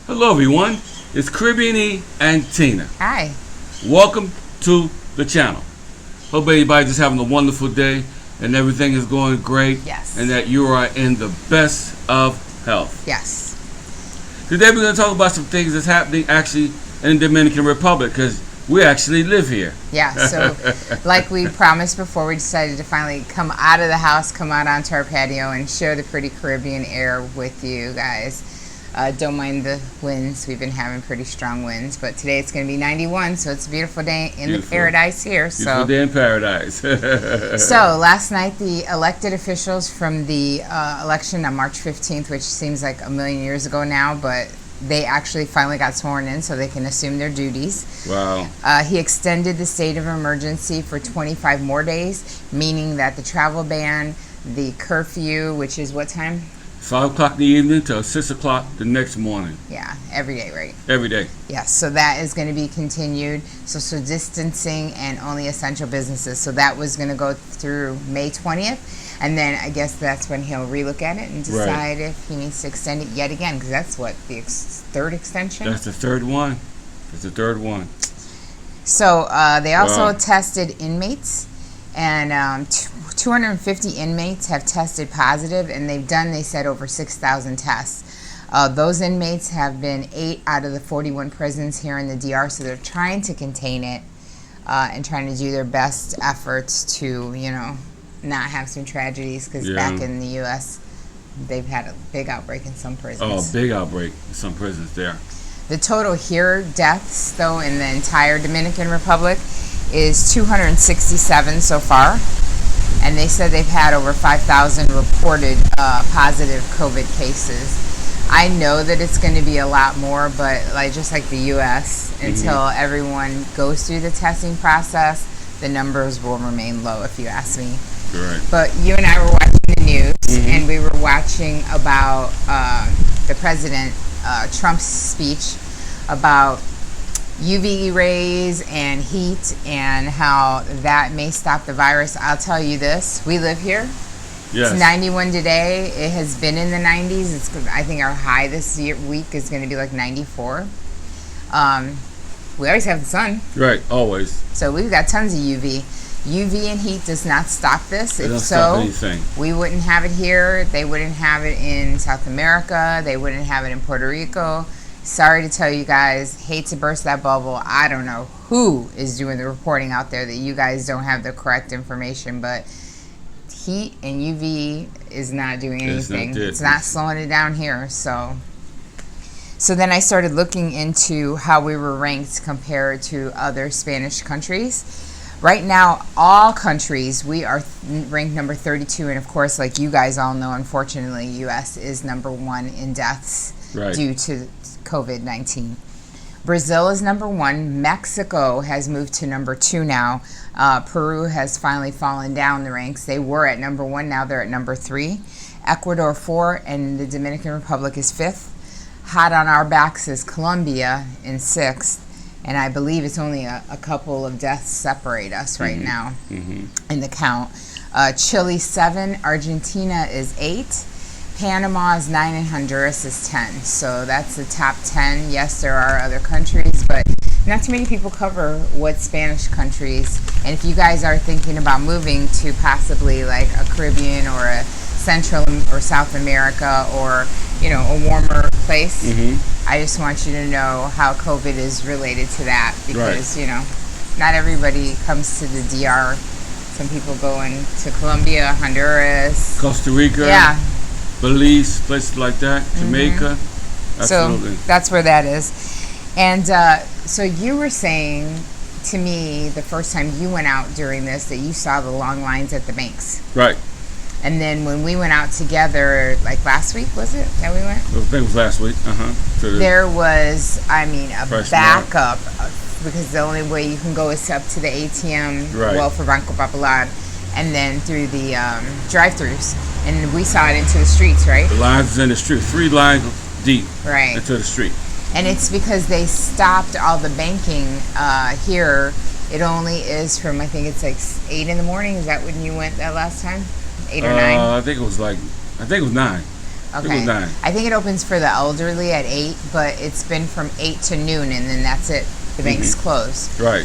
Hello everyone, it's Caribbean E and Tina. Hi. Welcome to the channel. Hope everybody's just having a wonderful day and everything is going great. Yes. And that you are in the best of health. Yes. Today we're going to talk about some things that's happening actually in the Dominican Republic because we actually live here. Yeah, so like we promised before, we decided to finally come out of the house, come out onto our patio and share the pretty Caribbean air with you guys. Don't mind the winds. We've been having pretty strong winds, but today it's going to be 91, so it's a beautiful day in the paradise here. Beautiful day in paradise. So last night, the elected officials from the election on March 15th, which seems like a million years ago now, but they actually finally got sworn in so they can assume their duties. Wow. He extended the state of emergency for 25 more days, meaning that the travel ban, the curfew, which is what time? 5 o'clock in the evening till 6 o'clock the next morning. Yeah, every day, right? Every day. Yes, so that is going to be continued. Social distancing and only essential businesses. So that was going to go through May 20th. And then I guess that's when he'll relook at it and decide if he needs to extend it yet again. Because that's what, the third extension? That's the third one. That's the third one. So they also tested inmates. And 250 inmates have tested positive, and they said, over 6,000 tests. Those inmates have been 8 out of the 41 prisons here in the DR, so they're trying to contain it and trying to do their best efforts to, not have some tragedies, because back in the U.S., they've had a big outbreak in some prisons. Oh, big outbreak in some prisons there. The total here deaths, though, in the entire Dominican Republic is 267 so far, and they said they've had over 5,000 reported positive COVID cases. I know that it's going to be a lot more, but just like the U.S., until everyone goes through the testing process, the numbers will remain low, if you ask me. Right. But you and I were watching the news, and we were watching about the President Trump's speech about UV rays and heat and how that may stop the virus. I'll tell you this, we live here. Yes. It's 91 today. It has been in the 90s. I think our high this week is going to be like 94. We always have the sun. Right, always. So we've got tons of UV. UV and heat does not stop this. It doesn't stop anything. We wouldn't have it here. They wouldn't have it in South America. They wouldn't have it in Puerto Rico. Sorry to tell you guys, hate to burst that bubble. I don't know who is doing the reporting out there that you guys don't have the correct information, but heat and UV is not doing anything. It's not slowing it down here. So then I started looking into how we were ranked compared to other Spanish countries. Right now, all countries, we are ranked number 32, and of course, like you guys all know, unfortunately, U.S. is number 1 in deaths due to COVID-19. Brazil is number 1. Mexico has moved to number 2 now. Peru has finally fallen down the ranks. They were at number 1, now they're at number 3. Ecuador 4, and the Dominican Republic is 5th. Hot on our backs is Colombia in 6th. And I believe it's only a couple of deaths separate us right now in the count. Chile 7, Argentina is 8. Panama is 9 and Honduras is 10. So that's the top 10. Yes, there are other countries, but not too many people cover what Spanish countries. And if you guys are thinking about moving to possibly like a Caribbean or a Central or South America or, a warmer place, I just want you to know how COVID is related to that because, not everybody comes to the DR. Some people go into Colombia, Honduras. Costa Rica. Yeah. Belize, places like that, Jamaica. Absolutely. So that's where that is. And so you were saying to me the first time you went out during this that you saw the long lines at the banks. Right. And then when we went out together, like last week, was it that we went? I think it was last week. There was, a backup because the only way you can go is up to the ATM, well, for Banco Popular, and then through the drive-thrus. And we saw it into the streets, right? The lines is in the street, 3 lines deep Right. into the street. And it's because they stopped all the banking here. It only is from, I think it's like 8 in the morning. Is that when you went that last time? 8 or 9? I think it was 9. I think it was 9. I think it opens for the elderly at 8, but it's been from 8 to noon, and then that's it. The bank's closed. Right.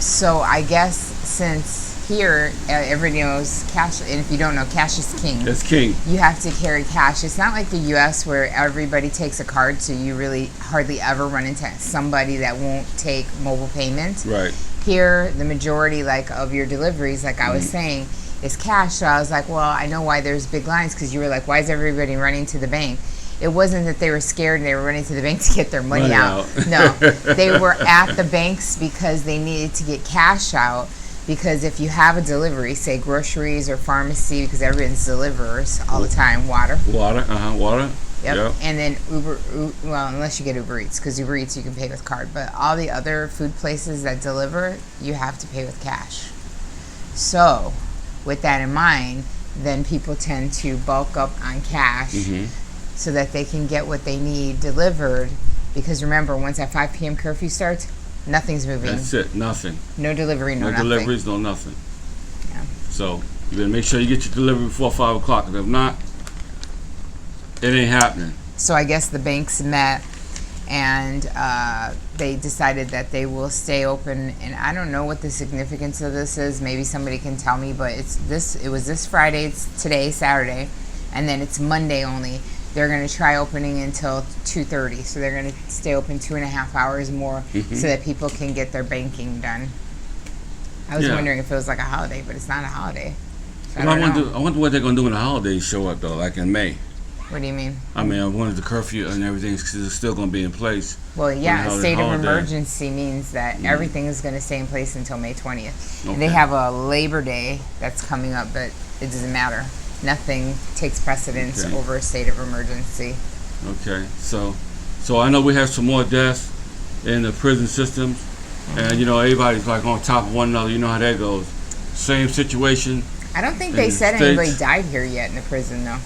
So I guess since here everybody knows cash, and if you don't know, cash is king. It's king. You have to carry cash. It's not like the U.S. where everybody takes a card, so you really hardly ever run into somebody that won't take mobile payment. Right. Here, the majority of your deliveries, like I was saying, is cash. So I was like, well, I know why there's big lines, because you were like, why is everybody running to the bank? It wasn't that they were scared and they were running to the bank to get their money out. No, they were at the banks because they needed to get cash out. Because if you have a delivery, say groceries or pharmacy, because everyone's deliverers all the time, water. Water. Yep. And then well, unless you get Uber Eats, because Uber Eats you can pay with card. But all the other food places that deliver, you have to pay with cash. So, with that in mind, then people tend to bulk up on cash so that they can get what they need delivered. Because remember, once that 5 p.m. curfew starts, nothing's moving. That's it. Nothing. No delivery, no nothing. No deliveries, no nothing. Yeah. So you better make sure you get your delivery before 5 o'clock. If not, it ain't happening. So I guess the banks met and they decided that they will stay open. And I don't know what the significance of this is. Maybe somebody can tell me. But it was this Friday. It's today, Saturday, and then it's Monday only. They're going to try opening until 2:30, so they're going to stay open 2.5 hours more so that people can get their banking done. I was wondering if it was like a holiday, but it's not a holiday. So Well, I wonder what they're going to do when the holidays show up, though, like in May. What do you mean? I mean, I wonder the curfew and everything is still going to be in place. Well, yeah, a state of emergency means that everything is going to stay in place until May 20th. Okay. They have a Labor Day that's coming up, but it doesn't matter. Nothing takes precedence over a state of emergency. Okay, so I know we have some more deaths in the prison systems, and everybody's like on top of one another. You know how that goes. Same situation. I don't think they said anybody died here yet in the prison, though.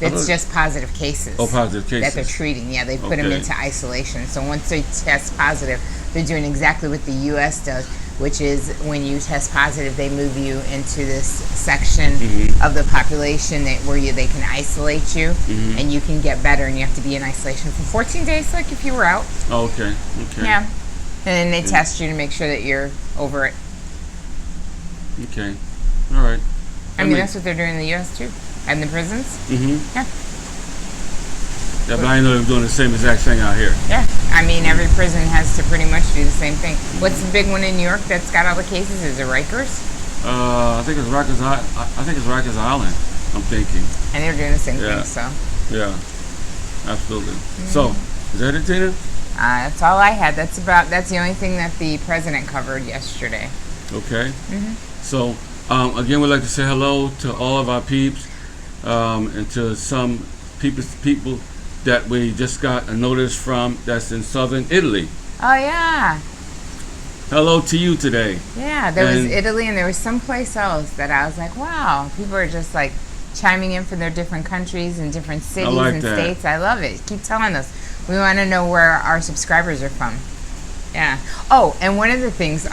It's just positive cases. Oh, positive cases that they're treating. Yeah, they put them into isolation. So once they test positive, they're doing exactly what the U.S. does, which is when you test positive, they move you into this section of the population where they can isolate you, and you can get better, and you have to be in isolation for 14 days, like if you were out. Oh, okay. Yeah. And then they test you to make sure that you're over it. Okay. All right. I mean, that's what they're doing in the U.S. too. And the prisons? Yeah. Yeah, but I didn't know they were doing the same exact thing out here. Yeah. I mean, every prison has to pretty much do the same thing. What's the big one in New York that's got all the cases? Is it Rikers? I think it's Rikers Island, I'm thinking. And they're doing the same thing, so. Yeah. Absolutely. So, is that it, Tina? That's all I had. That's the only thing that the president covered yesterday. Okay. So, again, we'd like to say hello to all of our peeps, and to some people that we just got a notice from that's in southern Italy. Oh, yeah. Hello to you today. Yeah, there was Italy and there was someplace else that I was like, wow, people are just like chiming in from their different countries and different cities and states. I love it. Keep telling us. We want to know where our subscribers are from. Yeah. Oh, and one of the things,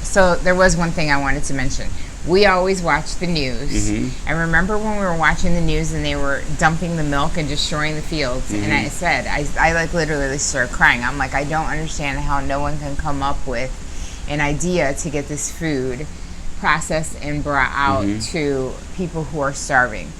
so there was one thing I wanted to mention. We always watch the news. And remember when we were watching the news and they were dumping the milk and destroying the fields? And I said, I like literally started crying. I'm like, I don't understand how no one can come up with an idea to get this food processed and brought out to people who are starving.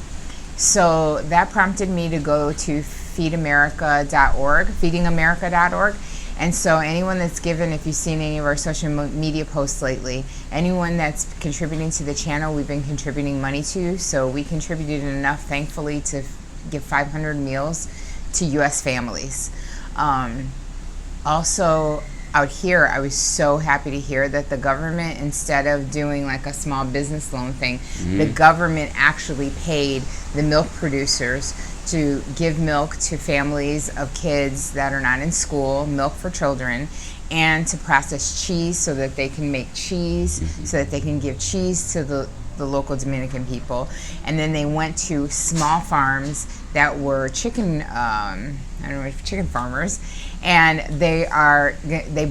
So that prompted me to go to feedingamerica.org. And so anyone that's given, if you've seen any of our social media posts lately, anyone that's contributing to the channel, we've been contributing money to. So we contributed enough, thankfully, to give 500 meals to U.S. families. Also, out here, I was so happy to hear that the government, instead of doing like a small business loan thing, the government actually paid the milk producers to give milk to families of kids that are not in school, milk for children, and to process cheese so that they can make cheese, so that they can give cheese to the the local Dominican people, and then they went to small farms that were chicken chicken farmers, and they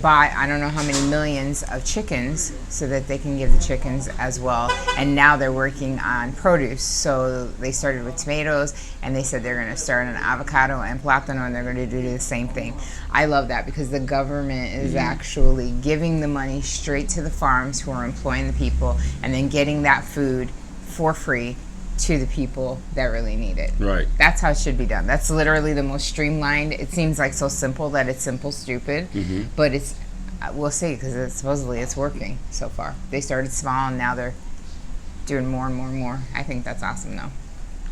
bought I don't know how many millions of chickens so that they can give the chickens as well. And now they're working on produce. So they started with tomatoes, and they said they're going to start on avocado and plátano, and they're going to do the same thing. I love that because the government is actually giving the money straight to the farms who are employing the people, and then getting that food for free to the people that really need it. Right. That's how it should be done. That's literally the most streamlined. It seems like so simple that it's simple stupid, but it's, we'll see, because supposedly it's working so far. They started small and now they're doing more and more and more. I think that's awesome though.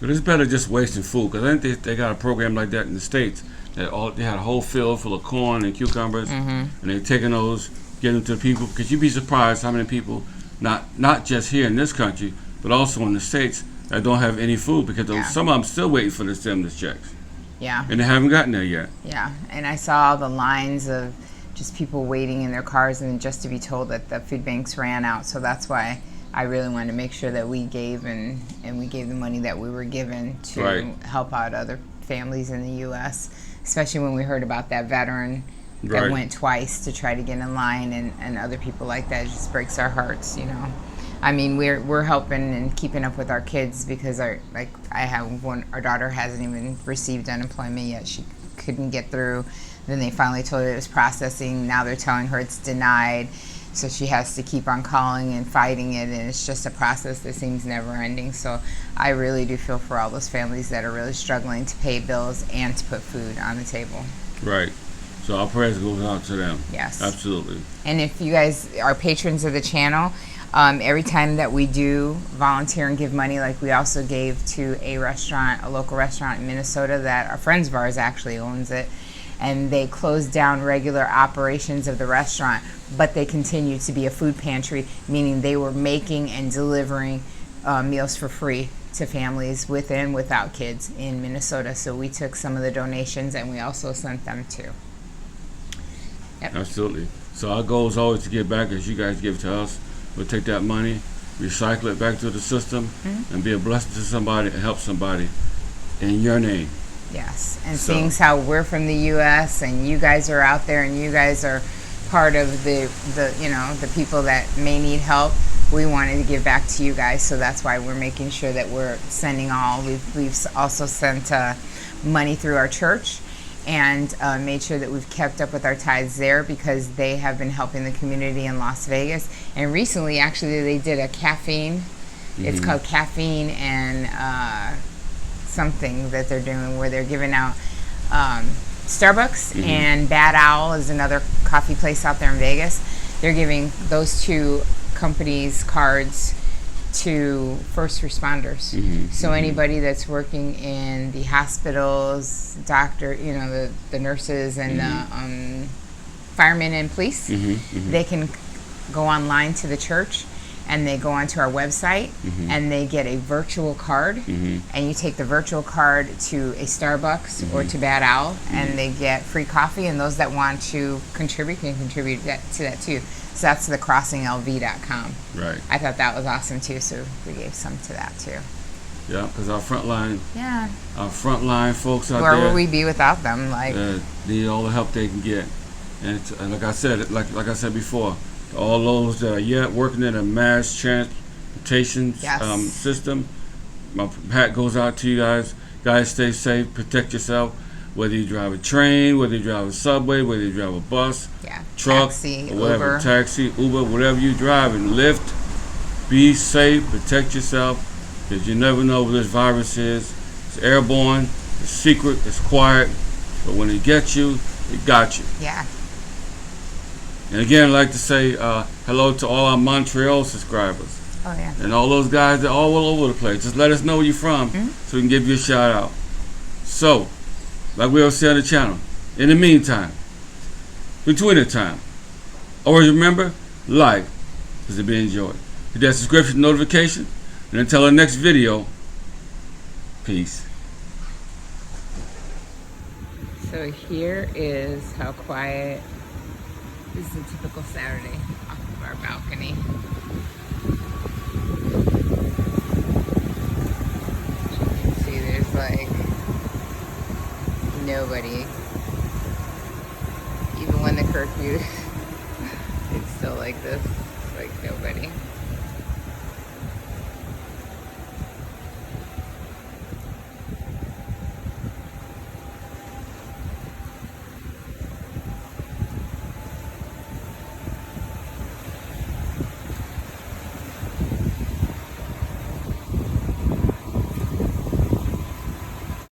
But it's better just wasting food, because I think they got a program like that in the States. They had a whole field full of corn and cucumbers, and they're taking those, getting them to the people, because you'd be surprised how many people, not just here in this country, but also in the States, that don't have any food, because some of them still waiting for the stimulus checks. Yeah. And they haven't gotten there yet. Yeah, and I saw the lines of just people waiting in their cars, and just to be told that the food banks ran out. So that's why I really wanted to make sure that we gave and we gave the money that we were given to help out other families in the U.S., especially when we heard about that veteran that went twice to try to get in line, and other people like that. It just breaks our hearts, you know. I mean, we're helping and keeping up with our kids, because our daughter hasn't even received unemployment yet. She couldn't get through. Then they finally told her it was processing. Now they're telling her it's denied. So she has to keep on calling and fighting it, and it's just a process that seems never ending. So I really do feel for all those families that are really struggling to pay bills and to put food on the table. Right. So our prayers goes out to them. Yes. Absolutely. And if you guys are patrons of the channel, every time that we do volunteer and give money, like we also gave to a local restaurant in Minnesota that a friend of ours actually owns it, and they closed down regular operations of the restaurant, but they continued to be a food pantry, meaning they were making and delivering meals for free to families with and without kids in Minnesota. So we took some of the donations and we also sent them too. Yep. Absolutely. So our goal is always to give back as you guys give to us. We'll take that money, recycle it back to the system, and be a blessing to somebody and help somebody in your name. Yes, and seeing how we're from the U.S. and you guys are out there and you guys are part of the people that may need help, we wanted to give back to you guys. So that's why we're making sure that we're sending all. We've also sent money through our church, and made sure that we've kept up with our tithes there, because they have been helping the community in Las Vegas. And recently, actually, they did a caffeine. It's called Caffeine and something that they're doing, where they're giving out Starbucks and Bad Owl is another coffee place out there in Vegas. They're giving those two companies cards to first responders. So anybody that's working in the hospitals, the nurses and the firemen and police, they can go online to the church, and they go onto our website, and they get a virtual card, and you take the virtual card to a Starbucks or to Bad Owl, and they get free coffee, and those that want to contribute can contribute to that too. So that's the crossinglv.com. Right. I thought that was awesome too, so we gave some to that too. Yeah, because our frontline folks out Where there, would we be without them? Need all the help they can get. And like I said, like I said before, all those that are yet working in a mass transportation system, my hat goes out to you guys. Guys, stay safe, protect yourself. Whether you drive a train, whether you drive a subway, whether you drive a bus, truck, taxi, or whatever, Uber. taxi, Uber, whatever you drive, and Lyft, be safe, protect yourself, because you never know what this virus is. It's airborne, it's secret, it's quiet, but when it gets you, it got you. Yeah. And again, I'd like to say hello to all our Montreal subscribers. Oh, yeah. And all those guys that are all over the place. Just let us know where you're from so we can give you a shout out. So, like we always say on the channel, in the meantime, between the time, always remember, life is to be enjoyed. Hit that subscription notification, and until our next video, peace. So here is how quiet. This is a typical Saturday off of our balcony. nobody. Even when the curfew, it's still like this. It's like nobody.